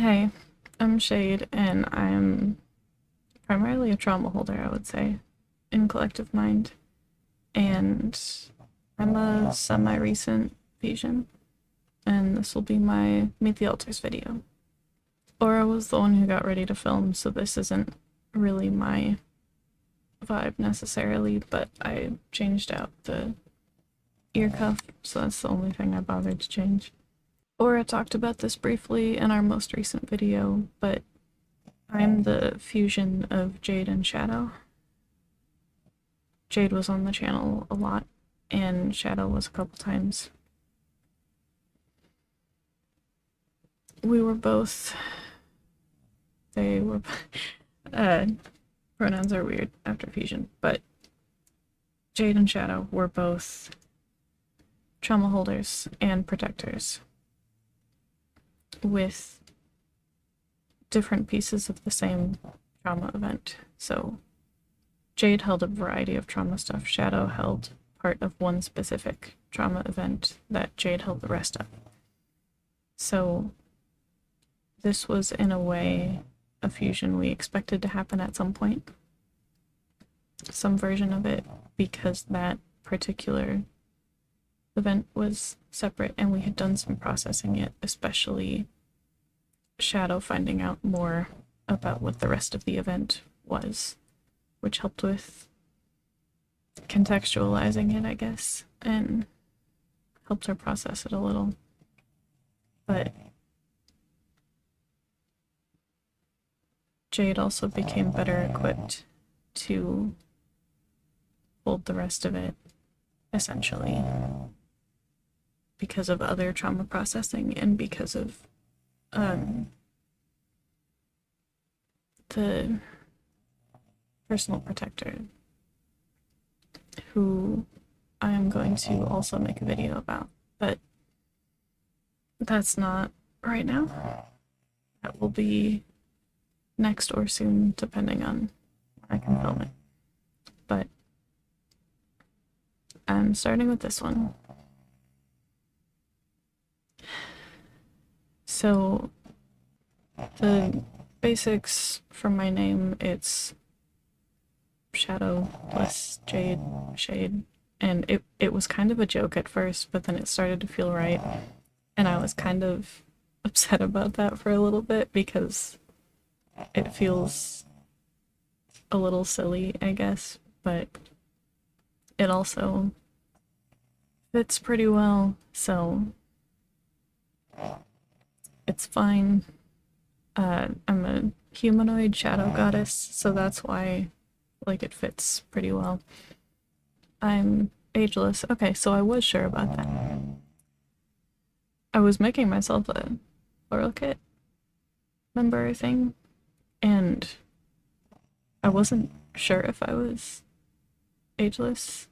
Hey, I'm Shade, and I'm primarily a trauma holder, I would say, in Collective Mind. And I'm a semi recent fusion, and this will be my Meet the Alters video. Aura was the one who got ready to film, so this isn't really my vibe necessarily, but I changed out the ear cuff, so that's the only thing I bothered to change. Aura talked about this briefly in our most recent video, but I'm the fusion of Jade and Shadow. Jade was on the channel a lot, and Shadow was a couple times. We were both. They were. Pronouns are weird after fusion, but Jade and Shadow were both trauma holders and protectors with different pieces of the same trauma event. So Jade held a variety of trauma stuff. Shadow held part of one specific trauma event that Jade held the rest of. So this was, in a way, a fusion we expected to happen at some point. Some version of it, because that particular event was separate and we had done some processing it, especially Shadow finding out more about what the rest of the event was, which helped with contextualizing it, I guess, and helped her process it a little. But Jade also became better equipped to hold the rest of it, essentially, because of other trauma processing and because of the personal protector, who I am going to also make a video about, but that's not right now. That will be next or soon, depending on when I can film it. But I'm starting with this one. So the basics from my name, it's Shadow plus Jade, Shade, and it was kind of a joke at first, but then it started to feel right, and I was kind of upset about that for a little bit because it feels a little silly, I guess, but it also fits pretty well, so it's fine. I'm a humanoid shadow goddess, so that's why, like, it fits pretty well. I'm ageless. Okay, so I was sure about that. I was making myself a floral kit member thing, and I wasn't sure if I was ageless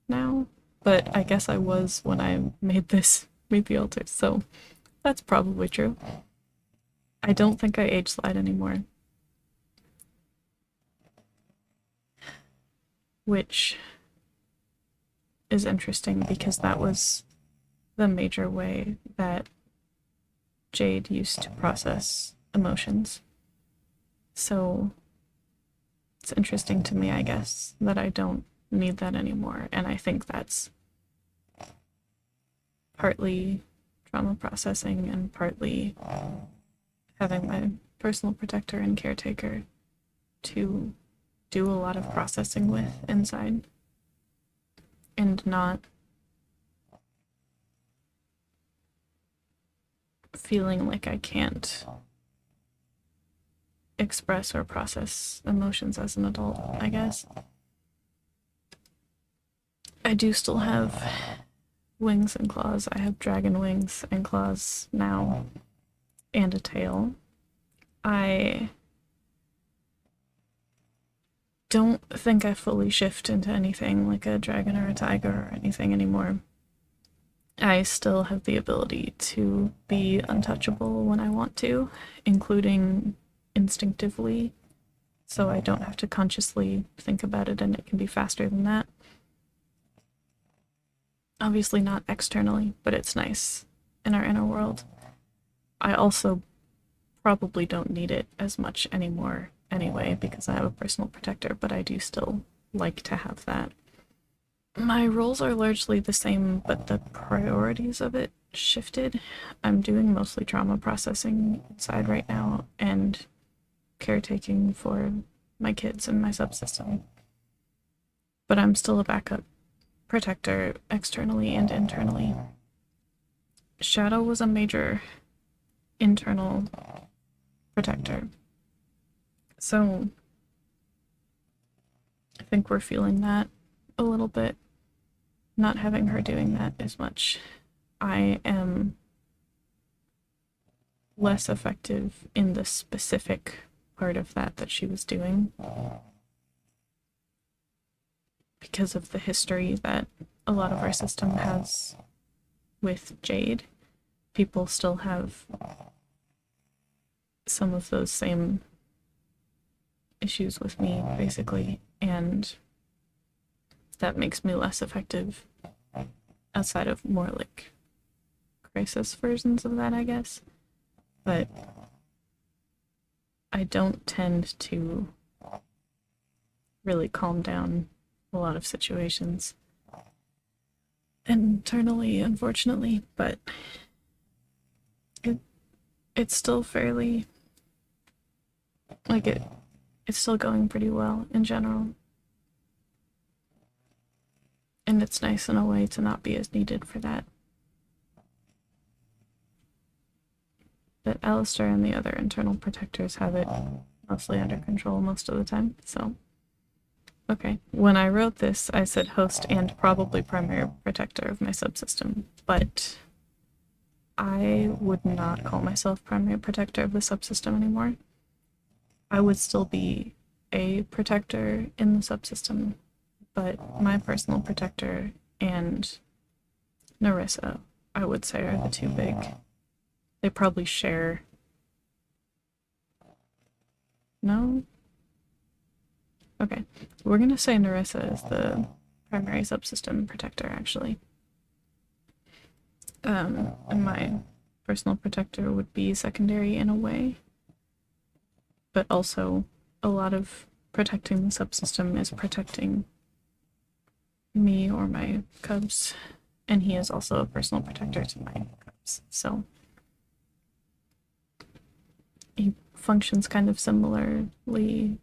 now, but I guess I was when I made the altar, so that's probably true. I don't think I age slide anymore, which is interesting because that was the major way that Jade used to process emotions. So it's interesting to me, I guess, that I don't need that anymore, and I think that's partly trauma processing and partly having my personal protector and caretaker to do a lot of processing with inside and not feeling like I can't express or process emotions as an adult, I guess. I do still have wings and claws. I have dragon wings and claws now, and a tail. I don't think I fully shift into anything like a dragon or a tiger or anything anymore. I still have the ability to be untouchable when I want to, including instinctively, so I don't have to consciously think about it, and it can be faster than that. Obviously not externally, but it's nice in our inner world. I also probably don't need it as much anymore anyway because I have a personal protector, but I do still like to have that. My roles are largely the same, but the priorities of it shifted. I'm doing mostly trauma processing inside right now and caretaking for my kids and my subsystem. But I'm still a backup protector externally and internally. Shadow was a major internal protector. So I think we're feeling that a little bit, not having her doing that as much. I am less effective in the specific part of that she was doing because of the history that a lot of our system has with Jade. People still have some of those same issues with me, basically, and that makes me less effective outside of more like crisis versions of that, I guess. But I don't tend to really calm down a lot of situations internally, unfortunately, but it's still fairly, like, it's still going pretty well in general. And it's nice in a way to not be as needed for that. But Alistair and the other internal protectors have it mostly under control most of the time, so. Okay, when I wrote this, I said host and probably primary protector of my subsystem, but I would not call myself primary protector of the subsystem anymore. I would still be a protector in the subsystem, but my personal protector and Narissa, I would say, are the two big. They probably share. No? Okay, we're gonna say Narissa is the primary subsystem protector, actually. And my personal protector would be secondary in a way, but also a lot of protecting the subsystem is protecting me or my cubs, and he is also a personal protector to my cubs, so he functions kind of similarly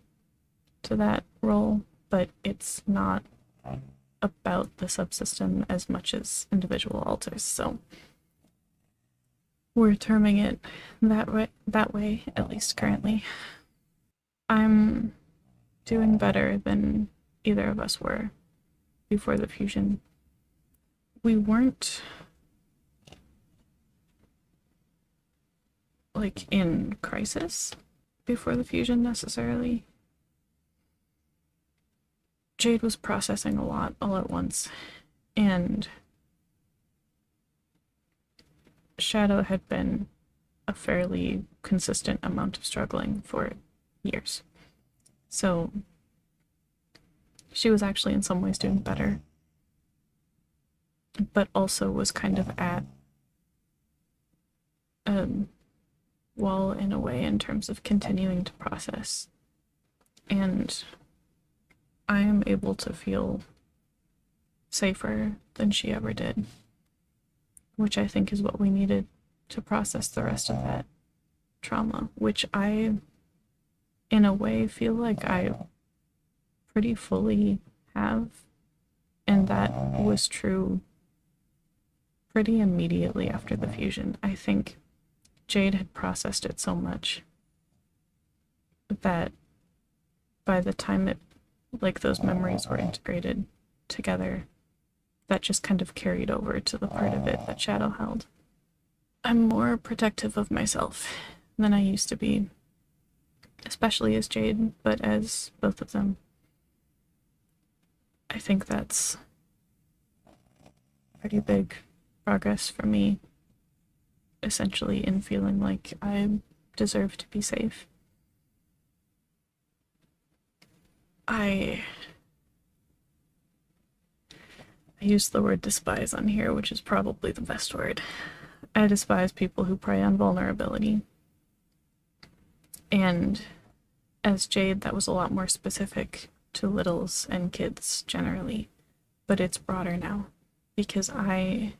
to that role, but it's not about the subsystem as much as individual alters, so we're terming it that way, at least currently. I'm doing better than either of us were before the fusion. We weren't like in crisis before the fusion necessarily. Jade was processing a lot all at once, and Shadow had been a fairly consistent amount of struggling for years. So she was actually in some ways doing better, but also was kind of at a wall in a way in terms of continuing to process. And I am able to feel safer than she ever did, which I think is what we needed to process the rest of that trauma, which I, in a way, feel like I pretty fully have. And that was true pretty immediately after the fusion. I think Jade had processed it so much that by the time it, like, those memories were integrated together, that just kind of carried over to the part of it that Shadow held. I'm more protective of myself than I used to be, especially as Jade, but as both of them. I think that's pretty big progress for me, essentially, in feeling like I deserve to be safe. I use the word despise on here, which is probably the best word. I despise people who prey on vulnerability. And as Jade, that was a lot more specific to littles and kids generally, but it's broader now because I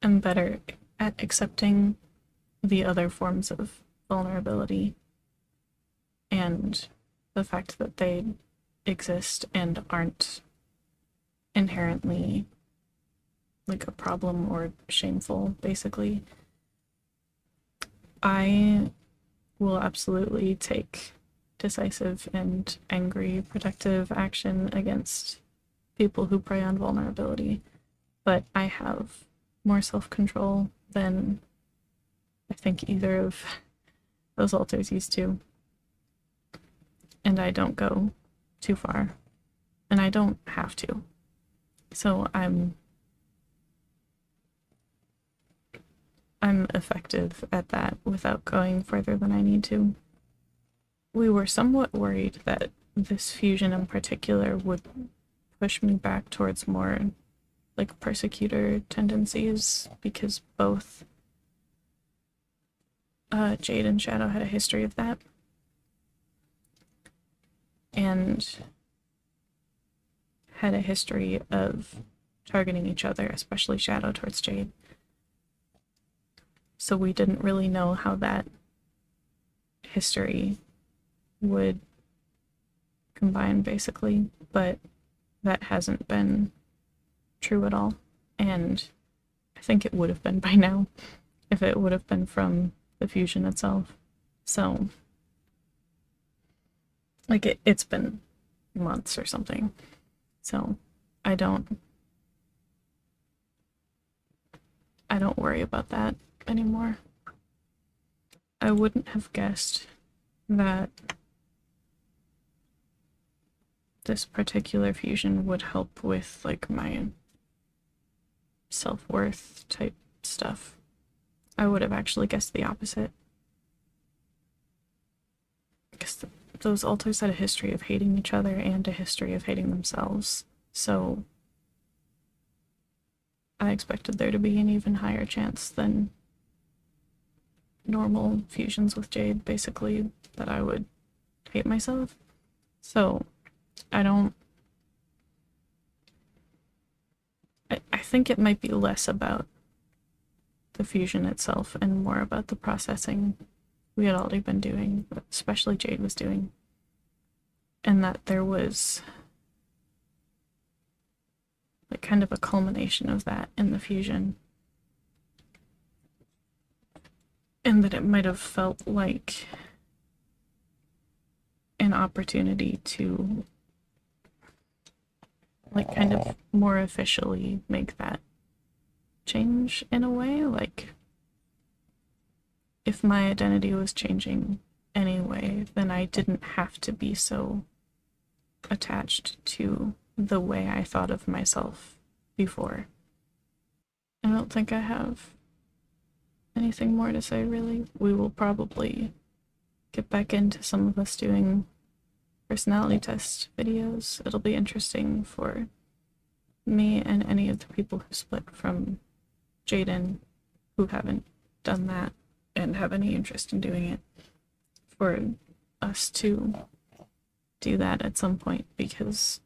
am better at accepting the other forms of vulnerability and the fact that they exist and aren't inherently like a problem or shameful, basically. I will absolutely take decisive and angry protective action against people who prey on vulnerability, but I have more self-control than I think either of those alters used to. And I don't go too far. And I don't have to. So I'm effective at that without going further than I need to. We were somewhat worried that this fusion in particular would push me back towards more like persecutor tendencies because both Jade and Shadow had a history of that. And had a history of targeting each other, especially Shadow towards Jade. So we didn't really know how that history would combine, basically, but that hasn't been true at all. And I think it would have been by now if it would have been from the fusion itself. So, like, it's been months or something. So I don't worry about that anymore. I wouldn't have guessed that this particular fusion would help with like my self-worth type stuff. I would have actually guessed the opposite. Because those alters had a history of hating each other and a history of hating themselves. So I expected there to be an even higher chance than normal fusions with Jade, basically, that I would hate myself. So I think it might be less about the fusion itself and more about the processing we had already been doing, but especially Jade was doing. And that there was like kind of a culmination of that in the fusion. And that it might have felt like an opportunity to like kind of more officially make that change in a way. Like if my identity was changing anyway, then I didn't have to be so attached to the way I thought of myself before. I don't think I have anything more to say, really. We will probably get back into some of us doing personality test videos. It'll be interesting for me and any of the people who split from Jaden who haven't done that and have any interest in doing it, for us to do that at some point, because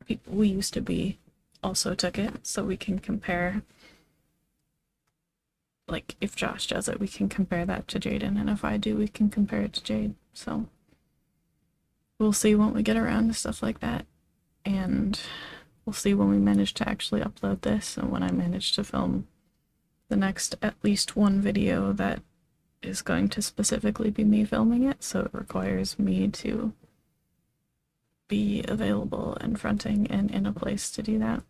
people we used to be also took it, so we can compare. Like, if Josh does it, we can compare that to Jaden, and if I do, we can compare it to Jade. So we'll see when we get around to stuff like that, and we'll see when we manage to actually upload this, and when I manage to film the next at least one video that is going to specifically be me filming it, so it requires me to be available and fronting and in a place to do that.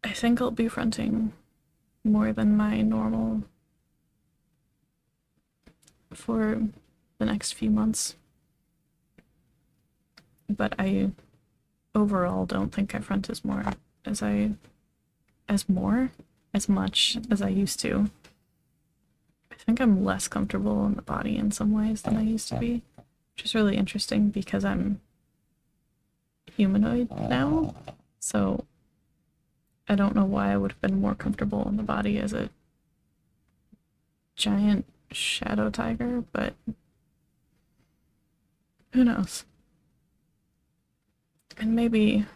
I think I'll be fronting more than my normal for the next few months, but I overall don't think I front as much as I used to. I think I'm less comfortable in the body in some ways than I used to be, which is really interesting because I'm humanoid now, so I don't know why I would have been more comfortable in the body as a giant shadow tiger, but who knows? And maybe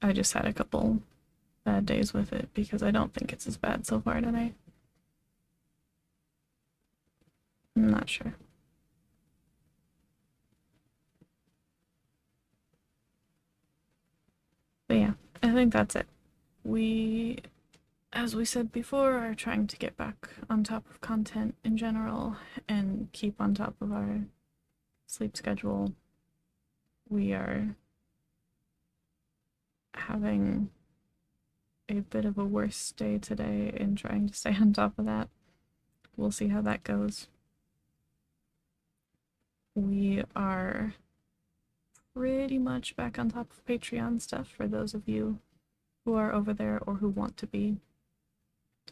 I just had a couple bad days with it because I don't think it's as bad so far today. I'm not sure. But yeah, I think that's it. We, as we said before, are trying to get back on top of content in general and keep on top of our sleep schedule. We are having a bit of a worse day today in trying to stay on top of that. We'll see how that goes. We are pretty much back on top of Patreon stuff for those of you who are over there or who want to be.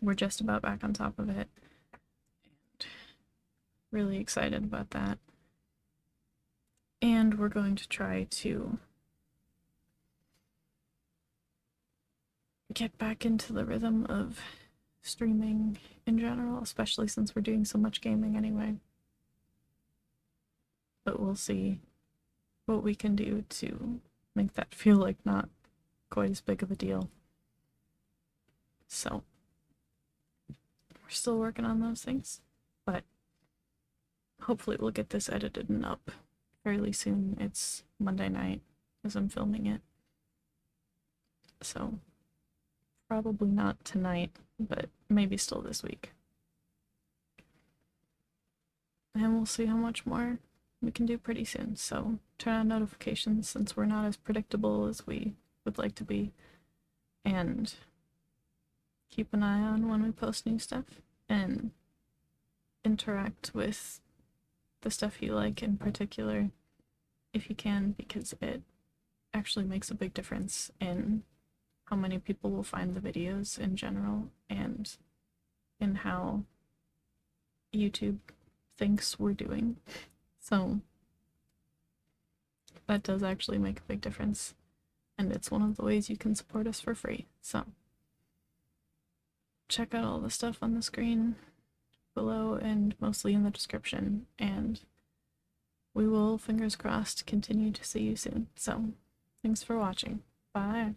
We're just about back on top of it. And really excited about that. And we're going to try to get back into the rhythm of streaming in general, especially since we're doing so much gaming anyway. But we'll see what we can do to make that feel like not quite as big of a deal. So, we're still working on those things, but hopefully we'll get this edited and up fairly soon. It's Monday night as I'm filming it. So, probably not tonight, but maybe still this week. And we'll see how much more we can do pretty soon. So turn on notifications since we're not as predictable as we would like to be. And keep an eye on when we post new stuff. And interact with the stuff you like in particular if you can, because it actually makes a big difference in how many people will find the videos in general and in how YouTube thinks we're doing. So that does actually make a big difference, and it's one of the ways you can support us for free. So check out all the stuff on the screen below and mostly in the description, and we will, fingers crossed, continue to see you soon. So thanks for watching. Bye.